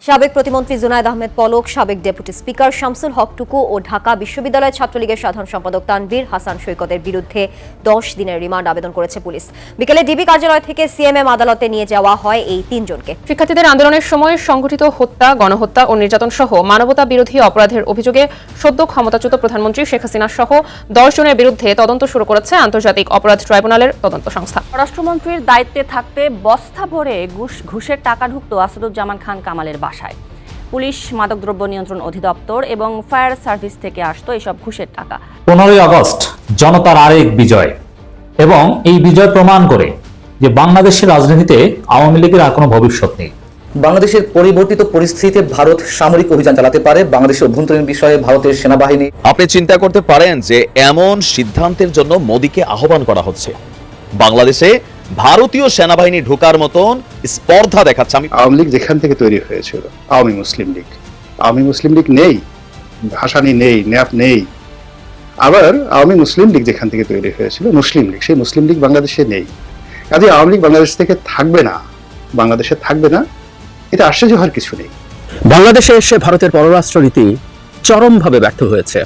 সাবেক প্রতিমন্ত্রী জুনায়েদ আহমেদ পলক, সাবেক ডেপুটি স্পিকার শামসুল হক টুকু ও ঢাকা বিশ্ববিদ্যালয় ছাত্রলীগের সাধারণ সম্পাদক তানভীর হাসান সৈকতের বিরুদ্ধে 10 দিনের রিমান্ড আবেদন করেছে পুলিশ। বিকেলে ডিবি কার্যালয় থেকে সিএমএম আদালতে নিয়ে যাওয়া হয় এই তিনজনকে। শিক্ষার্থীদের আন্দোলনের সময় সংঘটিত হত্যা, গণহত্যা ও নির্যাতন সহ মানবতা বিরোধী অপরাধের অভিযোগে সদ্য ক্ষমতাচ্যুত প্রধানমন্ত্রী শেখ হাসিনা সহ 10 জনের বিরুদ্ধে তদন্ত শুরু করেছে আন্তর্জাতিক অপরাধ ট্রাইব্যুনালের তদন্ত সংস্থা। স্বরাষ্ট্রমন্ত্রীর দায়িত্বে থাকতে বস্তা ভরে ঘুষের টাকা ঢুকত আসাদুজ্জামান খান কামালের বাসায়। পুলিশ, মাদকদ্রব্য নিয়ন্ত্রণ অধিদপ্তর এবং ফায়ার সার্ভিস থেকে আসতো এসব ঘুষের টাকা। 15ই আগস্ট জনতার আরেক বিজয়, এবং এই বিজয় প্রমাণ করে যে বাংলাদেশের রাজনীতিতে আওয়ামী লীগের আর কোনো ভবিষ্যৎ নেই। বাংলাদেশের পরিবর্তিত পরিস্থিতিতে ভারত সামরিক অভিযান চালাতে পারে। বাংলাদেশের অভ্যন্তরীণ বিষয়ে ভারতের সেনাবাহিনী। আপনি চিন্তা করতে পারেন যে এমন সিদ্ধান্তের জন্য মোদীকে আহ্বান করা হচ্ছে। বাংলাদেশে ভারতীয় সেনাবাহিনী ঢোকার মতন স্পর্ধা দেখাচ্ছে। আওয়ামী লীগ যেখান থেকে তৈরি হয়েছিল, আওয়ামী মুসলিম লীগ নেই, ভাসানী নেই, ন্যাপ নেই। আবার আওয়ামী মুসলিম লীগ যেখান থেকে তৈরি হয়েছিল মুসলিম লীগ, সেই মুসলিম লীগ বাংলাদেশে নেই। কাজে আওয়ামী লীগ বাংলাদেশ থেকে বাংলাদেশে থাকবে না, এটা আশ্চর্য হওয়ার কিছু নেই। বাংলাদেশে এসে ভারতের পররাষ্ট্রনীতি চরমভাবে ব্যর্থ হয়েছে।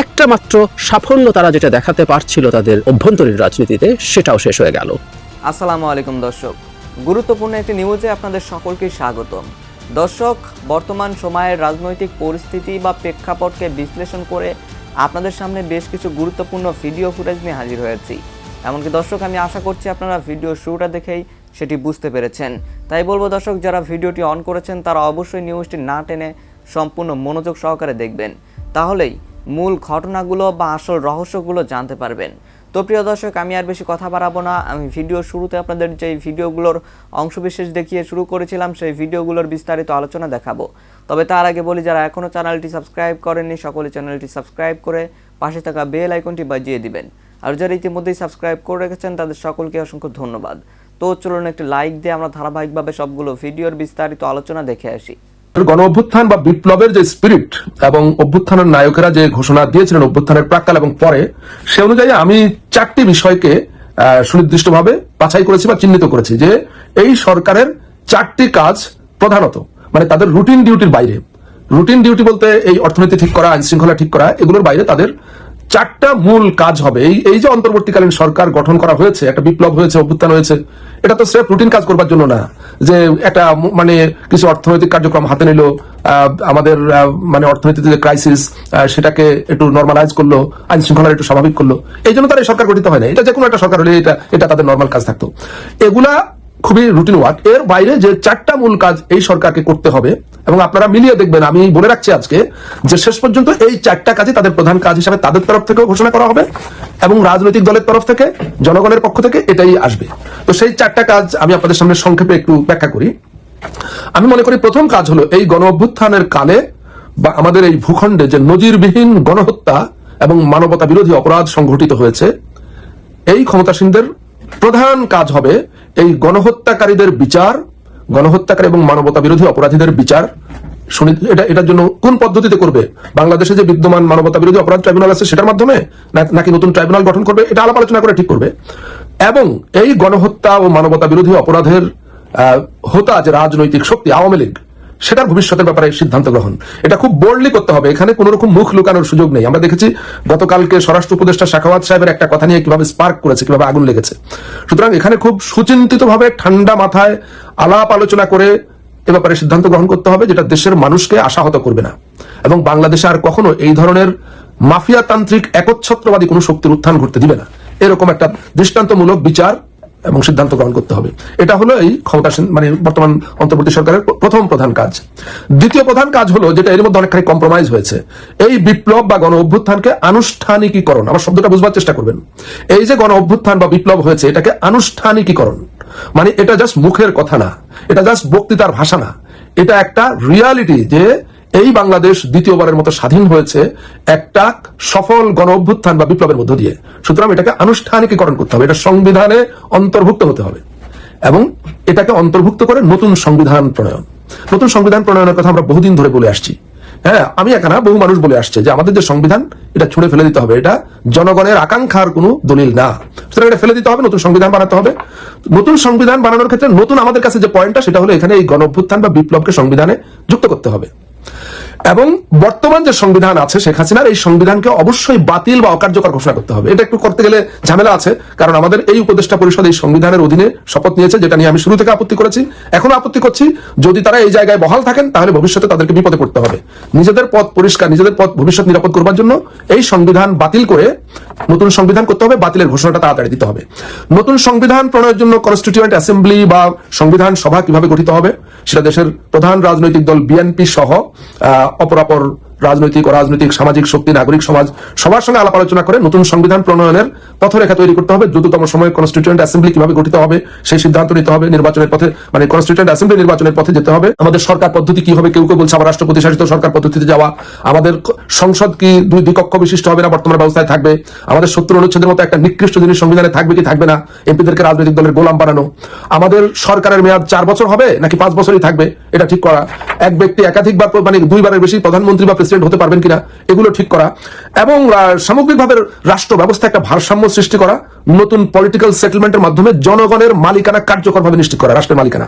একটা মাত্র সাফল্য তারা যেটা দেখাতে পারছিল তাদের অভ্যন্তরীণ রাজনীতিতে, সেটাও শেষ হয়ে গেল। আসসালামু আলাইকুম দর্শক, গুরুত্বপূর্ণ একটি নিউজে আপনাদের সকলকে স্বাগতম। দর্শক, বর্তমান সময়ের রাজনৈতিক পরিস্থিতি বা প্রেক্ষাপটকে বিশ্লেষণ করে আপনাদের সামনে বেশ কিছু গুরুত্বপূর্ণ ভিডিও ফুটেজ নিয়ে হাজির হয়েছি। এমনকি দর্শক, আমি আশা করছি আপনারা ভিডিও শুরুটা দেখেই সেটি বুঝতে পেরেছেন। তাই বলবো দর্শক, যারা ভিডিওটি অন করেছেন তারা অবশ্যই নিউজটি না টেনে সম্পূর্ণ মনোযোগ সহকারে দেখবেন, তাহলেই মূল ঘটনাগুলো বা আসল রহস্যগুলো জানতে পারবেন। তো প্রিয় দর্শক, আমি আর বেশি কথা বাড়াবো না। আমি ভিডিও শুরুতে আপনাদের যেই ভিডিওগুলোর অংশবিশেষ দেখিয়ে শুরু করেছিলাম, সেই ভিডিওগুলোর বিস্তারিত আলোচনা দেখাবো। তবে তার আগে বলি, যারা এখনও চ্যানেলটি সাবস্ক্রাইব করেননি সকলে চ্যানেলটি সাবস্ক্রাইব করে পাশে থাকা বেল আইকনটি বাজিয়ে দিবেন। আর যারা ইতিমধ্যেই সাবস্ক্রাইব করে রেখেছেন তাদের সকলকে অসংখ্য ধন্যবাদ। তো চলুন একটি লাইক দিয়ে আমরা ধারাবাহিকভাবে সবগুলো ভিডিওর বিস্তারিত আলোচনা দেখে আসি। গণ অভ্যুত্থান বা বিপ্লবের যে স্পিরিট এবং অভ্যুত্থানের নায়কেরা যে ঘোষণা দিয়েছিলেন অভ্যুত্থানের প্রাক্কাল এবং পরে, সে অনুযায়ী আমি 4টি বিষয়কে সুনির্দিষ্টভাবে বাছাই করেছি বা চিহ্নিত করেছি যে এই সরকারের 4টি কাজ প্রধানত মানে তাদের রুটিন ডিউটির বাইরে। রুটিন ডিউটি বলতে এই অর্থনীতি ঠিক করা, আইন শৃঙ্খলা ঠিক করা, এগুলোর বাইরে তাদের 4টা মূল কাজ হবে। এই যে অন্তর্বর্তীকালীন সরকার গঠন করা হয়েছে, একটা বিপ্লব হয়েছে, অভ্যুত্থান হয়েছে, এটা তো স্রেফ রুটিন কাজ করবার জন্য না, যে একটা মানে কিছু অর্থনৈতিক কার্যক্রম হাতে নিল, আমাদের মানে অর্থনীতিতে যে ক্রাইসিস সেটাকে একটু নর্মালাইজ করলো, আইন শৃঙ্খলা একটু স্বাভাবিক করলো, এই জন্য তারা এই সরকার গঠিত হয় না। এটা যে কোনো একটা সরকার হলে এটা তাদের নর্মাল কাজ থাকতো। এগুলা খুবই রুটিন ওয়ার্ক। এর বাইরে যে 4টা মূল কাজ এই সরকারকে করতে হবে, এবং আপনারা মিলিয়ে দেখবেন, আমি বলে রাখছি আজকে যে শেষ পর্যন্ত এই 4টা কাজই তাদের প্রধান কাজ হিসাবে তাদের তরফ থেকে ঘোষণা করা হবে এবং রাজনৈতিক দলের তরফ থেকে, জনগণের পক্ষ থেকে এটাই আসবে। তো সেই 4টা কাজ আমি আপনাদের সামনে সংক্ষেপে একটু ব্যাখ্যা করি। আমি মনে করি প্রথম কাজ হলো এই গণ অভ্যুত্থানের কালে বা আমাদের এই ভূখণ্ডে যে নজিরবিহীন গণহত্যা এবং মানবতা বিরোধী অপরাধ সংঘটিত হয়েছে, এই ক্ষমতাসীনদের প্রধান কাজ হবে এই গণহত্যাকারীদের বিচার, গণহত্যাকারী এবং মানবতা বিরোধী অপরাধীদের বিচার। এটার জন্য কোন পদ্ধতিতে করবে? বাংলাদেশে যে বিদ্যমান মানবতা বিরোধী অপরাধ ট্রাইব্যুনাল আছে সেটার মাধ্যমে, নাকি নতুন ট্রাইব্যুনাল গঠন করবে, এটা আলাপ আলোচনা করে ঠিক করবে। এবং এই গণহত্যা ও মানবতা বিরোধী অপরাধের হোতা যে রাজনৈতিক শক্তি আওয়ামী লীগ, সেটার ভবিষ্যতের ব্যাপারে সিদ্ধান্ত গ্রহণ, এটা খুব বোল্ডলি করতে হবে। এখানে কোন রকম মুখ লুকানোর সুযোগ নেই। আমরা দেখেছি গতকালকে স্বরাষ্ট্র উপদেষ্টা শাখাওয়াত সাহেবের একটা কথা নিয়ে কিভাবে স্পার্ক করেছে, কিভাবে আগুন লেগেছে। সুতরাং এখানে খুব সুচিন্তিত ভাবে ঠান্ডা মাথায় আলাপ আলোচনা করে এ ব্যাপারে সিদ্ধান্ত গ্রহণ করতে হবে, যেটা দেশের মানুষকে আশাহত করবে না এবং বাংলাদেশে আর কখনো এই ধরনের মাফিয়াতান্ত্রিক একচ্ছত্রবাদী কোন শক্তির উত্থান ঘটতে দিবে না। এরকম একটা দৃষ্টান্তমূলক বিচার এবং সিদ্ধান্ত গ্রহণ করতে হবে। এটা হলো এই ক্ষমতাসীন মানে বর্তমান অন্তর্বর্তী সরকারের প্রথম প্রধান কাজ। দ্বিতীয় প্রধান কাজ হলো, যেটা এর মধ্যে অনেকখানি কম্প্রোমাইজ হয়েছে, এই বিপ্লব বা গণ অভ্যুত্থানকে আনুষ্ঠানিকীকরণ। আমার শব্দটা বুঝবার চেষ্টা করবেন। এই যে গণ অভ্যুত্থান বা বিপ্লব হয়েছে, এটাকে আনুষ্ঠানিকীকরণ মানে এটা জাস্ট মুখের কথা না, এটা জাস্ট বক্তৃতার ভাষা না, এটা একটা রিয়ালিটি যে এই বাংলাদেশ দ্বিতীয়বারের মতো স্বাধীন হয়েছে একটা সফল গণ অভ্যুত্থান বা বিপ্লবের মধ্য দিয়ে। সুতরাং এটাকে আনুষ্ঠানিকীকরণ করতে হবে, এটা সংবিধানে অন্তর্ভুক্ত হতে হবে এবং এটাকে অন্তর্ভুক্ত করে নতুন সংবিধান প্রণয়ন। নতুন সংবিধান প্রণয়নের কথা আমরা বহুদিন ধরে বলে আসছি, হ্যাঁ, আমি একা না, বহু মানুষ বলে আসছে যে আমাদের যে সংবিধান এটা ছুঁড়ে ফেলে দিতে হবে, এটা জনগণের আকাঙ্ক্ষার কোনো দলিল না, সুতরাং এটা ফেলে দিতে হবে, নতুন সংবিধান বানাতে হবে। নতুন সংবিধান বানানোর ক্ষেত্রে নতুন আমাদের কাছে যে পয়েন্টটা সেটা হলো এখানে এই গণ অভ্যুত্থান বা বিপ্লবকে সংবিধানে যুক্ত করতে হবে এবং বর্তমান যে সংবিধান আছে শেখ হাসিনার এই সংবিধানকে অবশ্যই বাতিল বা অকার্যকর ঘোষণা করতে হবে। এটা একটু করতে গেলে ঝামেলা আছে, কারণ আমাদের এই উপদেষ্টা পরিষদ এই সংবিধানের অধীনে শপথ নিয়েছে, যেটা নিয়ে আমি শুরু থেকে আপত্তি করেছি, এখনো আপত্তি করছি। যদি তারা এই জায়গায় বহাল থাকেন তাহলে ভবিষ্যতে তাদেরকে বিপদে পড়তে হবে। নিজেদের পথ পরিষ্কার, নিজেদের পথ ভবিষ্যৎ নিরাপদ করবার জন্য এই সংবিধান বাতিল করে নতুন সংবিধান করতে হবে, বাতিলের ঘোষণাটা তাড়াতাড়ি দিতে হবে। নতুন সংবিধান প্রণয়নের জন্য কনস্টিটিউয়েন্ট অ্যাসেম্বলি বা সংবিধান সভা কিভাবে গঠিত হবে সেটা দেশের প্রধান রাজনৈতিক দল বিএনপি সহ অপরাপর রাজনৈতিক, অরাজনৈতিক, সামাজিক শক্তি, নাগরিক সমাজ সবার সঙ্গে আলাপ আলোচনা করে নতুন সংবিধান প্রণয়নের পথরেখা তৈরি করতে হবে। দ্রুততম সময়ে কনস্টিটিউয়েন্ট অ্যাসেম্বলি কিভাবে গঠিত হবে সেই সিদ্ধান্ত নিতে হবে। নির্বাচনের পথে, মানে কনস্টিটিউয়েন্ট অ্যাসেম্বলি নির্বাচনের পথে যেতে হবে। আমাদের সরকার পদ্ধতি কি হবে, কেউ কেউ বলছে আবার রাষ্ট্রপতি শাসিত সরকার পদ্ধতিতে যাওয়া। আমাদের সংসদ কি দুই কক্ষ বিশিষ্ট হবে না বর্তমান ব্যবস্থায় থাকবে। আমাদের 70 অনুচ্ছেদের মতো একটা নিকৃষ্ট জিনিস সংবিধানে থাকবে কি থাকবে না। এমপিদেরকে রাজনৈতিক দলের গোলাম বানানো। আমাদের সরকারের মেয়াদ 4 বছর হবে নাকি 5 বছরই থাকবে এটা ঠিক করা। এক ব্যক্তি একাধিকবার, মানে 2বারের বেশি প্রধানমন্ত্রী বা প্রেসিডেন্ট হতে পারবেন কিনা এগুলো ঠিক করা এবং সামগ্রিকভাবে রাষ্ট্র ব্যবস্থা একটা ভারসাম্য সৃষ্টি করা, নতুন পলিটিক্যাল সেটেলমেন্টের মাধ্যমে জনগণের মালিকানা কার্যকরভাবে নিশ্চিত করা, রাষ্ট্রের মালিকানা,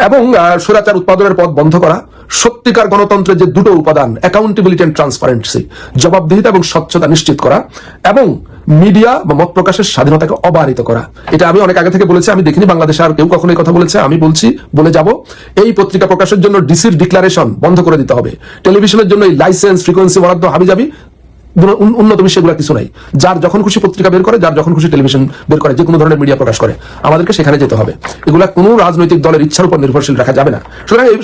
এবং স্বৈরাচার উৎপাদনের পথ বন্ধ করা। সত্যিকার গণতন্ত্রের যে দুটো উপাদান, অ্যাকাউন্টেবিলিটি এন্ড ট্রান্সপারেন্সি, জবাবদিহিতা এবং স্বচ্ছতা নিশ্চিত করা, এবং মিডিয়া বা মত প্রকাশের স্বাধীনতাকে অবারিত করা। এটা আমি অনেক আগে থেকে বলেছি, আমি দেখিনি বাংলাদেশে আর কেউ কখনো এই কথা বলেছে, আমি বলছি, বলে যাব। এই পত্রিকা প্রকাশের জন্য ডিসির ডিক্লারেশন বন্ধ করে দিতে হবে। টেলিভিশনের জন্য এই লাইসেন্স, ফ্রিকোয়েন্সি বরাদ্দ হাবিজাবি উন্নত বিশ্বে এগুলো কিছু নাই। যার যখন খুশি পত্রিকা বের করে, যার যখন খুশি টেলিভিশন বের করে, যে কোনো ধরনের মিডিয়া প্রকাশ করে, আমাদেরকে সেখানে যেতে হবে। এগুলা কোনো রাজনৈতিক দলের ইচ্ছার উপর নির্ভরশীল রাখা যাবে না। সুতরাং এই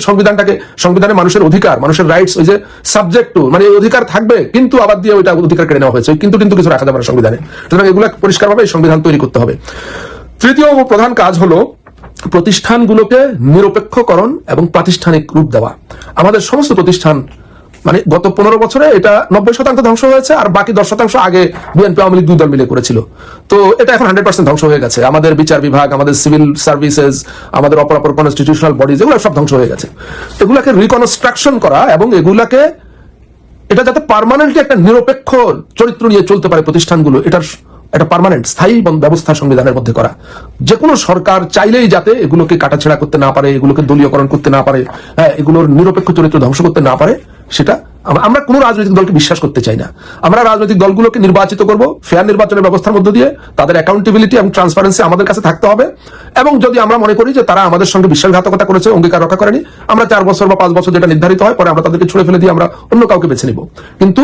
সংবিধানে মানুষের অধিকার, মানুষের রাইটস, ওই যে সাবজেক্ট টু, মানে এই অধিকার থাকবে কিন্তু আবার দিয়ে ওইটা অধিকার কেড়ে নেওয়া হয়েছে, কিন্তু কিছু রাখা যাবে না সংবিধানে। সুতরাং এগুলা পরিষ্কারভাবে এই সংবিধান তৈরি করতে হবে। তৃতীয় প্রধান কাজ হলো প্রতিষ্ঠানগুলোকে নিরপেক্ষকরণ এবং প্রাতিষ্ঠানিক রূপ দেওয়া। আমাদের সমস্ত প্রতিষ্ঠান, মানে গত 15 বছরে এটা 90% ধ্বংস হয়েছে, আর বাকি 10% আগে বিএনপি আওয়ামী লীগ 2 দল মিলে করেছিল। তো এটা এখন 100% ধ্বংস হয়ে গেছে। আমাদের বিচার বিভাগ, আমাদের সিভিল সার্ভিসেস, আমাদের অপরাপর কনস্টিটিউশনাল বডিজ, এগুলো সব ধ্বংস হয়ে গেছে। এগুলাকে রিকনস্ট্রাকশন করা এবং এগুলাকে, এটা যাতে পার্মানেন্টলি একটা নিরপেক্ষ চরিত্র নিয়ে চলতে পারে প্রতিষ্ঠানগুলো, এটার একটা পার্মানেন্ট স্থায়ী ব্যবস্থা সংবিধানের মধ্যে করা। যে কোনো সরকার চাইলেই যাতে এগুলোকে কাটাছেড়া করতে না পারে, এগুলোকে দলীয়করণ করতে না পারে, হ্যাঁ, এগুলোর নিরপেক্ষ চরিত্র ধ্বংস করতে না পারে, সেটা আমরা কোনো রাজনৈতিক দলকে বিশ্বাস করতে চাই না। আমরা রাজনৈতিক দলগুলোকে নির্বাচিত করব ফেয়ার নির্বাচনের ব্যবস্থার মধ্য দিয়ে, তাদের অ্যাকাউন্টেবিলিটি এবং ট্রান্সপারেন্সি আমাদের কাছে থাকতে হবে। এবং যদি আমরা মনে করি যে তারা আমাদের সঙ্গে বিশ্বাসঘাতকতা করেছে, অঙ্গীকার রক্ষা করেনি, আমরা 4 বছর বা 5 বছর যেটা নির্ধারিত হয়, পরে আমরা তাদেরকে ছুড়ে ফেলে দিয়ে আমরা অন্য কাউকে বেছে নিব। কিন্তু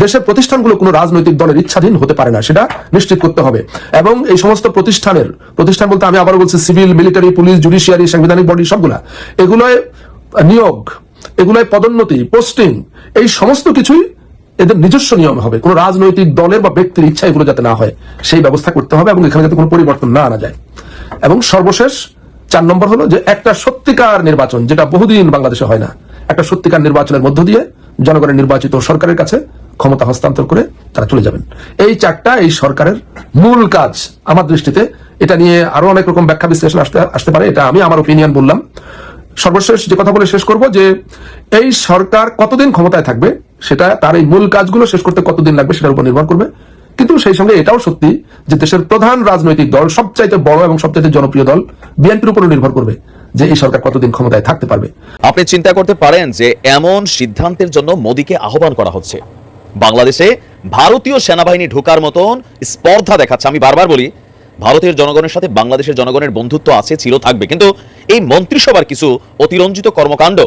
দেশের প্রতিষ্ঠানগুলো কোনো রাজনৈতিক দলের ইচ্ছাধীন হতে পারে না, সেটা নিশ্চিত করতে হবে। এবং এই সমস্ত প্রতিষ্ঠান বলতে আমি আবারও বলছি, সিভিল, মিলিটারি, পুলিশ, জুডিশিয়ারি, সাংবিধানিক বডি, সবগুলা, এগুলোয় নিয়োগ, এগুলোয় পদোন্নতি, পোস্টিং, এই সমস্ত কিছুই এদের নিজস্ব নিয়ম হবে। কোনো রাজনৈতিক দলের বা ব্যক্তির ইচ্ছা এগুলো যাতে না হয় সেই ব্যবস্থা করতে হবে, এবং এখানে যাতে কোনো পরিবর্তন না আনা যায়। এবং সর্বশেষ 4 নম্বর হলো যে একটা সত্যিকার নির্বাচন, যেটা বহুদিন বাংলাদেশে হয় না, একটা সত্যিকার নির্বাচনের মধ্য দিয়ে জনগণের নির্বাচিত সরকারের কাছে ক্ষমতা হস্তান্তর করে তারা চলে যাবেন। এই 4টা এই সরকারের মূল কাজ আমার দৃষ্টিতে। এটা নিয়ে আরো অনেক রকম ব্যাখ্যা বিশ্লেষণ আসতে পারে, এটা আমি আমার ওপিনিয়ন বললাম। সর্বশেষ যে কথা বলে শেষ করব, যে এই সরকার কতদিন ক্ষমতায় থাকবে সেটা তার এই মূল কাজগুলো শেষ করতে কতদিন লাগবে সেটার উপর নির্ভর করবে। কিন্তু সেই সঙ্গে এটাও সত্যি যে দেশের প্রধান রাজনৈতিক দল, সবচাইতে বড় এবং সবচাইতে জনপ্রিয় দল বিএনপির উপর নির্ভর করবে যে এই সরকার কতদিন ক্ষমতায় থাকতে পারবে। আপনি চিন্তা করতে পারেন যে এমন সিদ্ধান্তের জন্য মোদীকে আহ্বান করা হচ্ছে। বাংলাদেশে ভারতীয় সেনাবাহিনী ঢোকার মতন স্পর্ধা দেখাচ্ছে। আমি বারবার বলি, ভারতের জনগণের সাথে বাংলাদেশের জনগণের বন্ধুত্ব আছে, ছিল, থাকবে, কিন্তু এই মন্ত্রিসভার কিছু অতিরঞ্জিত কর্মকাণ্ড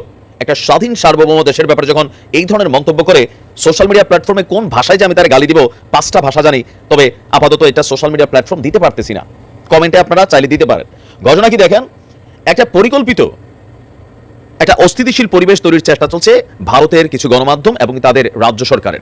একটা স্বাধীন সার্বভৌম দেশের ব্যাপারে যখন এই ধরনের মন্তব্য করে, সোশ্যাল মিডিয়া প্ল্যাটফর্মে কোন ভাষায় যে আমি তার গালি দিব 5টা ভাষা জানি, তবে আপাতত এটা সোশ্যাল মিডিয়া প্ল্যাটফর্ম দিতে পারতেছি না। কমেন্টে আপনারা চাইলে দিতে পারেন। ঘটনা কি দেখেন, একটা পরিকল্পিত একটা অস্থিতিশীল পরিবেশ তৈরির চেষ্টা চলছে ভারতের কিছু গণমাধ্যম এবং তাদের রাজ্য সরকারের।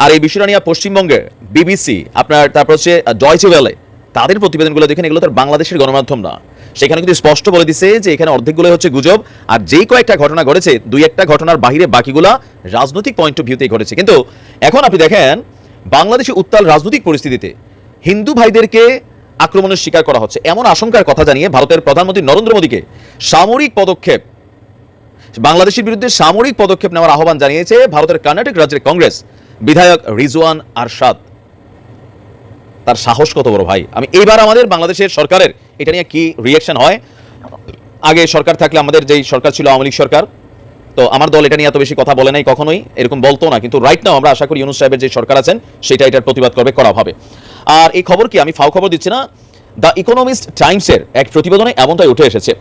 আর এই বিষয়টা নিয়ে পশ্চিমবঙ্গের বিবিসি, আপনার তারপর হচ্ছে ডয়চে ওয়েলে, তাদের প্রতিবেদনগুলো দেখেন, এগুলো তার বাংলাদেশের গণমাধ্যম না। সেখানে কিন্তু স্পষ্ট বলে দিচ্ছে যে এখানে অর্ধেকগুলো হচ্ছে গুজব, আর যেই কয়েকটা ঘটনা ঘটেছে, 2-1টা ঘটনার বাহিরে বাকিগুলা রাজনৈতিক পয়েন্ট অফ ভিউতেই ঘটেছে। কিন্তু এখন আপনি দেখেন বাংলাদেশে উত্তাল রাজনৈতিক পরিস্থিতিতে হিন্দু ভাইদেরকে আক্রমণের শিকার করা হচ্ছে এমন আশঙ্কার কথা জানিয়ে ভারতের প্রধানমন্ত্রী নরেন্দ্র মোদীকে সামরিক পদক্ষেপ বাংলাদেশের বিরুদ্ধে সামরিক পদক্ষেপ নেওয়ার আহ্বান জানিয়েছে ভারতের কর্ণাটক রাজ্যের কংগ্রেস বিধায়ক রিজওয়ান আরশাদ। তার সাহস কত বড় ভাই! আমি এইবার আমাদের বাংলাদেশের সরকারের এটা নিয়ে কি রিয়াকশন হয়। আগে সরকার থাকলে আমাদের যেই সরকার ছিল আওয়ামী লীগ সরকার, তো আমার দল এটা নিয়ে এত বেশি কথা বলে নাই, কখনোই এরকম বলতো না। কিন্তু রাইট নাও আমরা আশা করি ইউনূস সাহেবের যে সরকার আছেন সেটা এটার প্রতিবাদ করবে, করা হবে। আর এই খবর কি আমি ফাও খবর দিচ্ছি না, দ্য ইকোনমিস্ট টাইমসের এক প্রতিবেদনে এমনটাই উঠে এসেছে।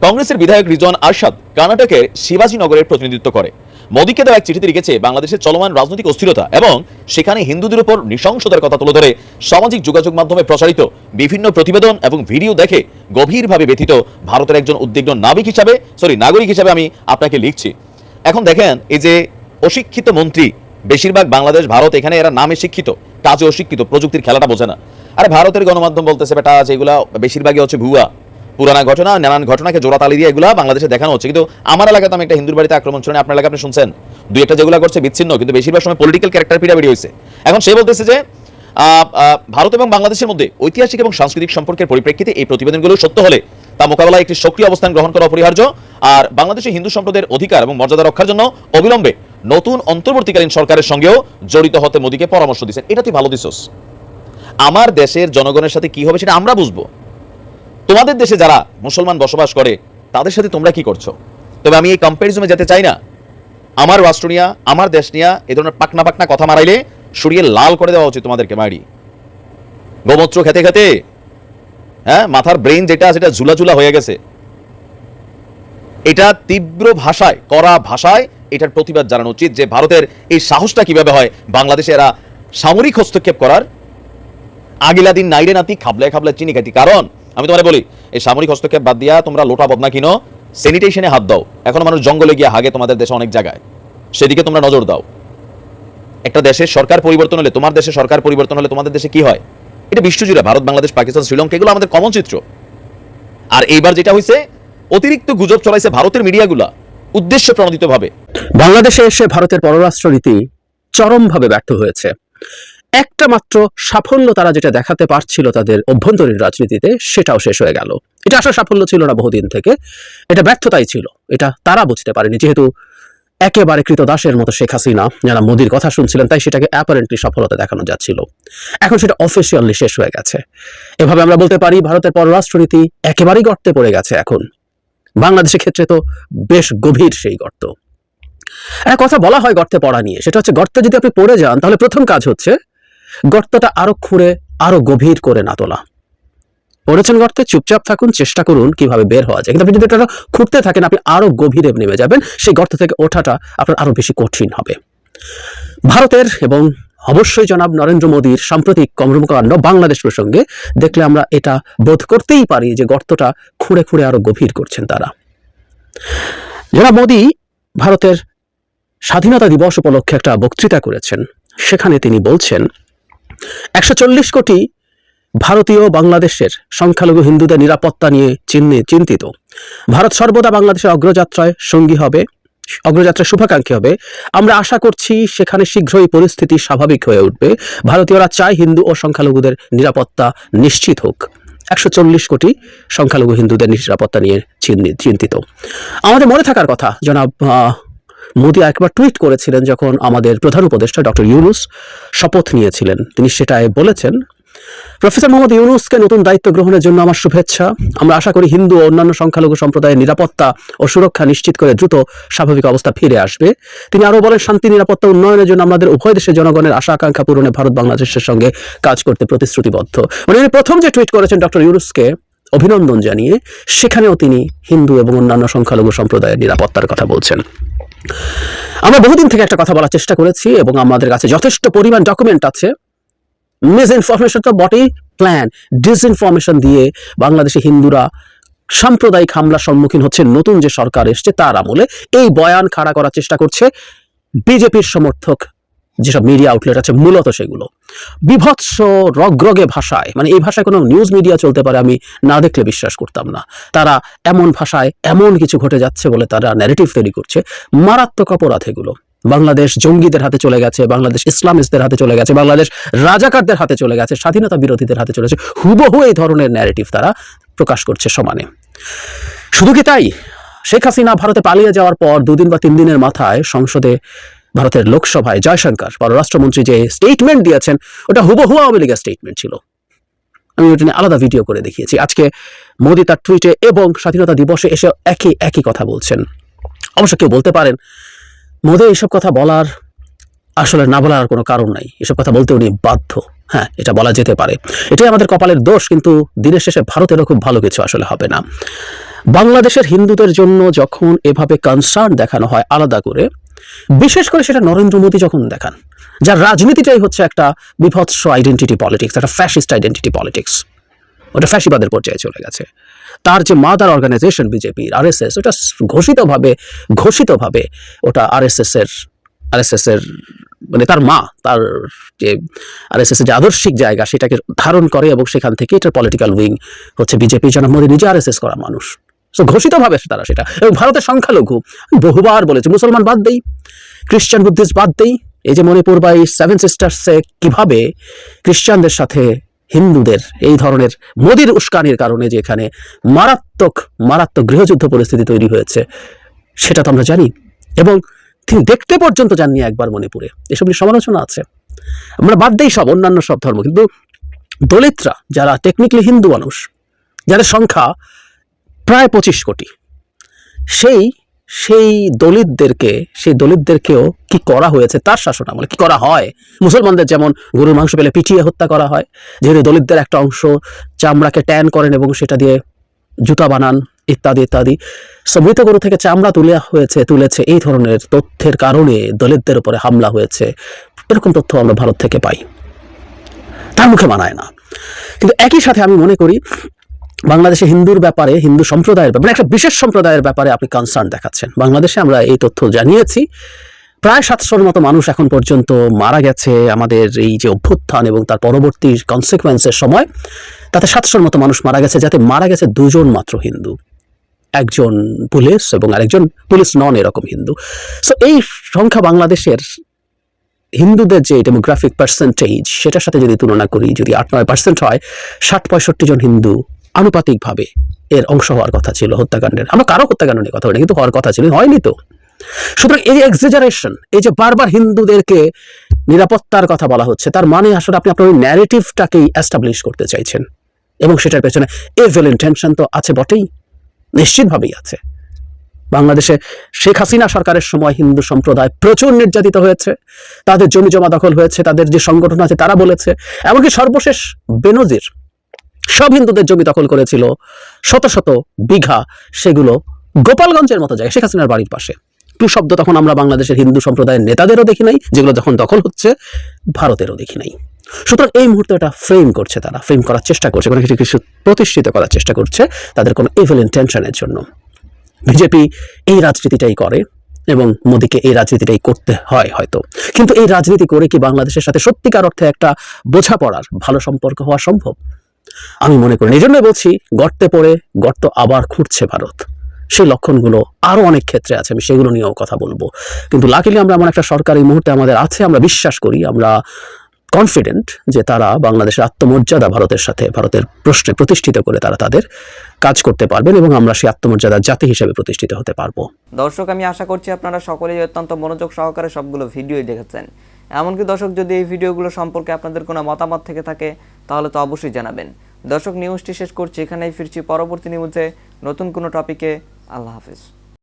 কংগ্রেসের বিধায়ক রিজওয়ান আরশাদ কর্ণাটকের শিবাজীনগরের প্রতিনিধিত্ব করে। মোদীকে দেওয়া এক চিঠিতে লিখেছে বাংলাদেশের চলমান রাজনৈতিক অস্থিরতা এবং সেখানে হিন্দুদের উপর নৃশংসতার কথা তুলে ধরে সামাজিক যোগাযোগ মাধ্যমে প্রচারিত বিভিন্ন প্রতিবেদন এবং ভিডিও দেখে গভীরভাবে ব্যথিত ভারতের একজন উদ্বিগ্ন নাগরিক হিসাবে আমি আপনাকে লিখছি। এখন দেখেন, এই যে অশিক্ষিত মন্ত্রী, বেশিরভাগ বাংলাদেশ ভারত, এখানে এরা নামে শিক্ষিত কাজে অশিক্ষিত, প্রযুক্তির খেলাটা বোঝে না। আরে ভারতের গণমাধ্যম বলতেছে বেটা যেগুলা বেশিরভাগই হচ্ছে ভুয়া, পুরানা ঘটনা, নানান ঘটনাকে জোড়া তালি দিয়ে এগুলা বাংলাদেশে দেখানো হচ্ছে। কিন্তু আমার এলাকাতে আমি একটা হিন্দুর বাড়িতে আক্রমণ শুনে, আপনার এলাকা আপনি শুনছেন দুই একটা যেগুলো করছে বিচ্ছিন্ন, কিন্তু বেশিরভাগ সময় পলিটিক্যাল ক্যারেক্টার পিড়াপিড়ি হয়েছে। এখন সে বলতেছে যে ভারত এবং বাংলাদেশের মধ্যে ঐতিহাসিক এবং সাংস্কৃতিক সম্পর্কের পরিপ্রেক্ষিতে এই প্রতিবেদনগুলো সত্য হলে তা মোকাবেলায় একটি সক্রিয় অবস্থান গ্রহণ করা অপরিহার্য। আর বাংলাদেশে হিন্দু সম্প্রদায়ের অধিকার এবং মর্যাদা রক্ষার জন্য অবিলম্বে নতুন অন্তর্বর্তীকালীন সরকারের সঙ্গেও জড়িত হতে মোদীকে পরামর্শ দিচ্ছেন। এটা তুই ভালো দিছস। আমার দেশের জনগণের সাথে কি হবে সেটা আমরা বুঝবো। তোমাদের দেশে যারা মুসলমান বসবাস করে তাদের সাথে তোমরা কি করছো? তবে আমি এই কম্প্যারিজনে যেতে চাই না। আমার রাষ্ট্র নিয়া, আমার দেশ নিয়া এই ধরনের পাকনা পাকনা কথা মারাইলে সরিয়ে লাল করে দেওয়া উচিত তোমাদেরকে। মারি গোমূত্র খেতে খেতে হ্যাঁ মাথার ব্রেন যেটা সেটা ঝুলা ঝুলা হয়ে গেছে। এটা তীব্র ভাষায়, কড়া ভাষায় এটার প্রতিবাদ জানানো উচিত যে ভারতের এই সাহসটা কিভাবে হয় বাংলাদেশে এরা সামরিক হস্তক্ষেপ করার। আগিলা দিন নাইরে নাতি খাবলায় খাবলায় চিনি কাটি। কারণ আমি তোমার বলি, এই সামরিক হস্তক্ষেপ বাদ দিয়া তোমরা লোটা বদনা কিনো, স্যানিটেশনে হাত দাও। এখন মানুষ জঙ্গলে গিয়ে হাগে তোমাদের দেশে অনেক জায়গায়, সেদিকে তোমরা নজর দাও। একটা দেশের সরকার পরিবর্তন হলে, তোমার দেশে সরকার পরিবর্তন হলে তোমাদের দেশে কি হয়? এটা বিশ্বজুড়ে, ভারত, বাংলাদেশ, পাকিস্তান, শ্রীলঙ্কা, এগুলো আমাদের কমন চিত্র। আর এইবার যেটা হয়েছে, অতিরিক্ত গুজব ছড়াইছে ভারতের মিডিয়াগুলা উদ্দেশ্য প্রণোদিত ভাবে। বাংলাদেশে এসে ভারতের পররাষ্ট্রনীতি চরমভাবে ব্যর্থ হয়েছে। একটা মাত্র সাফল্য তারা যেটা দেখাতে পারছিল তাদের অভ্যন্তরীণ রাজনীতিতে, সেটাও শেষ হয়ে গেল। এটা আসলে সাফল্য ছিল না বহুদিন থেকে, এটা ব্যর্থতাই ছিল। এটা তারা বুঝতে পারেনি, যেহেতু একেবারে কৃতদাসের মতো শেখ হাসিনা যারা মোদির কথা শুনছিলেন, তাই সেটাকে অ্যাপারেন্টলি সফলতা দেখানো যাচ্ছিল। এখন সেটা অফিসিয়ালি শেষ হয়ে গেছে। এভাবে আমরা বলতে পারি ভারতের পররাষ্ট্রনীতি একেবারেই গর্তে পড়ে গেছে। এখন বাংলাদেশের ক্ষেত্রে তো বেশ গভীর সেই গর্ত। একটা কথা বলা হয় গর্তে পড়া নিয়ে, সেটা হচ্ছে গর্তে যদি আপনি পড়ে যান তাহলে প্রথম কাজ হচ্ছে গর্তটা আরো খুঁড়ে আরো গভীর করে না তোলা। পড়েছেন গর্তে, চুপচাপ থাকুন, চেষ্টা করুন কিভাবে বের হওয়া যায়। কিন্তু আপনি যদি এটা খুঁড়তে থাকেন আপনি আরো গভীরে নেমে যাবেন, সেই গর্ত থেকে ওঠাটা আপনার আরো বেশি কঠিন হবে। ভারতের এবং অবশ্যই জনাব নরেন্দ্র মোদীর সাম্প্রতিক কর্মকাণ্ড বাংলাদেশ প্রসঙ্গে দেখলে আমরা এটা বোধ করতেই পারি যে গর্তটা খুঁড়ে খুঁড়ে আরো গভীর করছেন তারা। জনাব মোদী ভারতের স্বাধীনতা দিবস উপলক্ষে একটা বক্তৃতা করেছেন। সেখানে তিনি বলছেন 140 কোটি ভারতীয় বাংলাদেশের সংখ্যালঘু হিন্দুদের নিরাপত্তা নিয়ে চিন্তিত। ভারত সর্বদা বাংলাদেশের অগ্রযাত্রায় সঙ্গী হবে, অগ্রযাত্রার শুভাকাঙ্ক্ষী হবে। আমরা আশা করছি সেখানে শীঘ্রই পরিস্থিতি স্বাভাবিক হয়ে উঠবে। ভারতীয়রা চায় হিন্দু ও সংখ্যালঘুদের নিরাপত্তা নিশ্চিত হোক। 140 কোটি সংখ্যালঘু হিন্দুদের নিরাপত্তা নিয়ে চিন্তিত। আমাদের মনে থাকার কথা, জনাব মোদী একবার টুইট করেছিলেন যখন আমাদের প্রধান উপদেষ্টা ডক্টর ইউনূস শপথ নিয়েছিলেন। তিনি সেটাই বলেছেন, প্রফেসর মোহাম্মদ ইউনূসকে নতুন দায়িত্ব গ্রহণের জন্য আমার শুভেচ্ছা। আমরা আশা করি হিন্দু ও অন্যান্য সংখ্যালঘু সম্প্রদায়ের নিরাপত্তা ও সুরক্ষা নিশ্চিত করে দ্রুত স্বাভাবিক অবস্থা ফিরে আসবে। তিনি আরও বলেন, শান্তি, নিরাপত্তা, উন্নয়নের জন্য আমাদের উভয় দেশের জনগণের আশা আকাঙ্ক্ষা পূরণে ভারত বাংলাদেশের সঙ্গে কাজ করতে প্রতিশ্রুতিবদ্ধ। মানে উনি প্রথম যে টুইট করেছেন ডক্টর ইউনূসকে অভিনন্দন জানিয়ে, সেখানেও তিনি হিন্দু এবং অন্যান্য সংখ্যালঘু সম্প্রদায়ের নিরাপত্তার কথা বলছেন। আমরা বহুদিন থেকে একটা কথা বলার চেষ্টা করেছি এবং আমাদের কাছে যথেষ্ট পরিমাণ ডকুমেন্ট আছে। মিস ইনফরমেশন তো বটেই, প্ল্যান ডিসইনফরমেশন দিয়ে বাংলাদেশে হিন্দুরা সাম্প্রদায়িক হামলার সম্মুখীন হচ্ছে নতুন যে সরকার এসছে তার আমলে। এই বয়ান খাড়া করার চেষ্টা করছে বিজেপির সমর্থক যেসব মিডিয়া আউটলেট আছে, মূলত সেগুলো বিভৎস রগরগে ভাষায়, মানে এই ভাষায় কোনো নিউজ মিডিয়া চলতে পারে আমি না দেখলে বিশ্বাস করতাম না। তারা এমন ভাষায় এমন কিছু ঘটে যাচ্ছে বলে তারা ন্যারেটিভ তৈরি করছে। মারাত্মক অপরাধ এগুলো। বাংলাদেশ জঙ্গিদের হাতে চলে গেছে, বাংলাদেশ ইসলামিস্টদের হাতে চলে গেছে, বাংলাদেশ রাজাকারদের হাতে চলে গেছে, স্বাধীনতা বিরোধীদের হাতে চলে গেছে। হুবহু এই ধরনের ন্যারেটিভ তারা প্রকাশ করছে সমানে। শুধু কি তাই, শেখ হাসিনা ভারতে পালিয়ে যাওয়ার পর 2 দিন বা 3 দিনের মাথায় সংসদে ভারতের লোকসভায় জয়শঙ্কর পররাষ্ট্রমন্ত্রী যে স্টেটমেন্ট দিয়েছেন ওটা হুবহু আওয়ামী লীগের স্টেটমেন্ট ছিল। আমি ওটা নিয়ে আলাদা ভিডিও করে দেখিয়েছি। আজকে মোদি তার টুইটে এবং স্বাধীনতা দিবসে এসে একই কথা বলছেন। অবশ্য কেউ বলতে পারেন মোদি এইসব কথা বলার আসলে না বলার কোনো কারণ নাই, এসব কথা বলতে উনি বাধ্য। হ্যাঁ, এটা বলা যেতে পারে, এটাই আমাদের কপালের দোষ। কিন্তু দিনের শেষে ভারতেরও খুব ভালো কিছু আসলে হবে না। বাংলাদেশের হিন্দুদের জন্য যখন এভাবে কনসার্ন দেখানো হয় আলাদা করে, বিশেষ করে সেটা নরেন্দ্র মোদী যখন দেখান, যার রাজনীতিটাই হচ্ছে একটা বিভৎস আইডেন্টিটি পলিটিক্স, একটা ফ্যাসিস্ট আইডেন্টিটি পলিটিক্স, ওটা ফ্যাসিবাদের পর্যায়ে চলে গেছে। তার যে মাদার অর্গানাইজেশন বিজেপির আরএসএস, ওটা ঘোষিতভাবে ওটা আরএসএস এর মানে তার মা, তার যে আরএসএস এর যে আদর্শিক জায়গা সেটাকে ধারণ করে এবং সেখান থেকে এটার পলিটিক্যাল উইং হচ্ছে বিজেপি। জনাব মোদী নিজে আরএসএস করা মানুষ, সো ঘোষিতভাবে তারা সেটা। এবং ভারতের সংখ্যালঘু বহুবার বলেছে, মুসলমান বাদ দেই, খ্রিস্টান বুদ্ধিস্ট বাদ দেই, এই যে মণিপুর বা এই 7 সিস্টার্সে কিভাবে খ্রিস্টানদের সাথে হিন্দুদের এই ধরনের মোদির উস্কানির কারণে যে এখানে মারাত্মক গৃহযুদ্ধ পরিস্থিতি তৈরি হয়েছে সেটা তো আমরা জানি। এবং তিনি দেখতে পর্যন্ত যাননি একবার মণিপুরে, এসব নিয়ে সমালোচনা আছে। আমরা বাদ দেই সব অন্যান্য সব ধর্ম, কিন্তু দলিতরা যারা টেকনিক্যালি হিন্দু মানুষ, যাদের সংখ্যা প্রায় 25 কোটি, সেই দলিতদেরকেও কি করা হয়েছে তার শাসন আমলে, কি করা হয়। মুসলমানদের যেমন গরুর মাংস পেলে পিটিয়ে হত্যা করা হয়, যেহেতু দলিতদের একটা অংশ চামড়াকে ট্যান করেন এবং সেটা দিয়ে জুতা বানান ইত্যাদি। মৃত গরু থেকে চামড়া তুলেছে এই ধরনের তথ্যের কারণে দলিতদের উপরে হামলা হয়েছে, এরকম তথ্য আমরা ভারত থেকে পাই। তার মুখে মানায় না। কিন্তু একই সাথে আমি মনে করি বাংলাদেশে হিন্দুর ব্যাপারে, হিন্দু সম্প্রদায়ের ব্যাপারে, একটা বিশেষ সম্প্রদায়ের ব্যাপারে আপনি কনসার্ন দেখাচ্ছেন। বাংলাদেশে আমরা এই তথ্য জানিয়েছি, প্রায় 700-র মতো মানুষ এখন পর্যন্ত মারা গেছে আমাদের এই যে অভ্যুত্থান এবং তার পরবর্তী কনসিকুয়েন্সের সময়, তাতে 700-র মতো মানুষ মারা গেছে, যাতে মারা গেছে 2 জন মাত্র হিন্দু, একজন পুলিশ এবং আরেকজন পুলিশ নন এরকম হিন্দু। সো এই সংখ্যা বাংলাদেশের হিন্দুদের যে ডেমোগ্রাফিক পার্সেন্টেজ সেটার সাথে যদি তুলনা করি, যদি 8-9% হয়, 60-65 জন হিন্দু আনুপাতিকভাবে এর অংশ হওয়ার কথা ছিল হত্যাকাণ্ডের। আমরা কারো হত্যাকাণ্ড নিয়ে কথা বলি, কিন্তু হওয়ার কথা ছিল, হয়নি তো। সুতরাং এই যে এক্সাজারেশন, এই যে বারবার হিন্দুদেরকে নিরাপত্তার কথা বলা হচ্ছে, তার মানে আসলে আপনি আপনার ওই ন্যারেটিভটাকেই এস্টাবলিশ করতে চাইছেন, এবং সেটার পেছনে এভিল ইন্টেনশন তো আছে বটেই, নিশ্চিতভাবেই আছে। বাংলাদেশে শেখ হাসিনা সরকারের সময় হিন্দু সম্প্রদায় প্রচুর নির্যাতিত হয়েছে, তাদের জমি জমা দখল হয়েছে, তাদের যে সংগঠন আছে তারা বলেছে, এমনকি সর্বশেষ বেনজির সব হিন্দুদের জমি দখল করেছিল, শত বিঘা, সেগুলো গোপালগঞ্জের মতো জায়গায়, শেখ হাসিনার বাড়ির পাশে। টু শব্দ তখন আমরা বাংলাদেশের হিন্দু সম্প্রদায়ের নেতাদেরও দেখি নাই, যেগুলো যখন দখল হচ্ছে ভারতেরও দেখি নাই। সুতরাং এই মুহূর্তে এটা ফ্রেম করছে, তারা ফ্রেম করার চেষ্টা করছে, কোনো কিছু প্রতিষ্ঠিত করার চেষ্টা করছে তাদের কোনো ইভিল ইন্টেনশনের জন্য। বিজেপি এই রাজনীতিটাই করে এবং মোদিকে এই রাজনীতিটাই করতে হয় হয়তো, কিন্তু এই রাজনীতি করে কি বাংলাদেশের সাথে সত্যিকার অর্থে একটা বোঝাপড়ার ভালো সম্পর্ক হওয়া সম্ভব? আমি মনে করি। এই জন্যই বলছি, গর্তে পড়ে গর্ত আবার খুঁড়ছে ভারত। সেই লক্ষণগুলো আরো অনেক ক্ষেত্রে আছে, আমি সেগুলো নিয়েও কথা বলবো। কিন্তু লাকিলি আমরা এমন একটা সরকার এই মুহূর্তে আমাদের আছে, আমরা বিশ্বাস করি, আমরা কনফিডেন্ট যে তারা বাংলাদেশের আত্মমর্যাদা ভারতের প্রশ্নে প্রতিষ্ঠিত করে তারা তাদের কাজ করতে পারবেন এবং আমরা সেই আত্মমর্যাদা জাতি হিসেবে প্রতিষ্ঠিত হতে পারবো। দর্শক, আমি আশা করছি আপনারা সকলেই অত্যন্ত মনোযোগ সহকারে সবগুলো ভিডিওই দেখেছেন। এমনকি দর্শক, যদি এই ভিডিওগুলো সম্পর্কে আপনাদের কোনো মতামত থেকে থাকে তাহলে তো অবশ্যই জানাবেন। দর্শক, নিউজটি শেষ করছি এখানেই, ফিরছি পরবর্তী নিউজে নতুন কোনো টপিকে। আল্লাহ হাফেজ।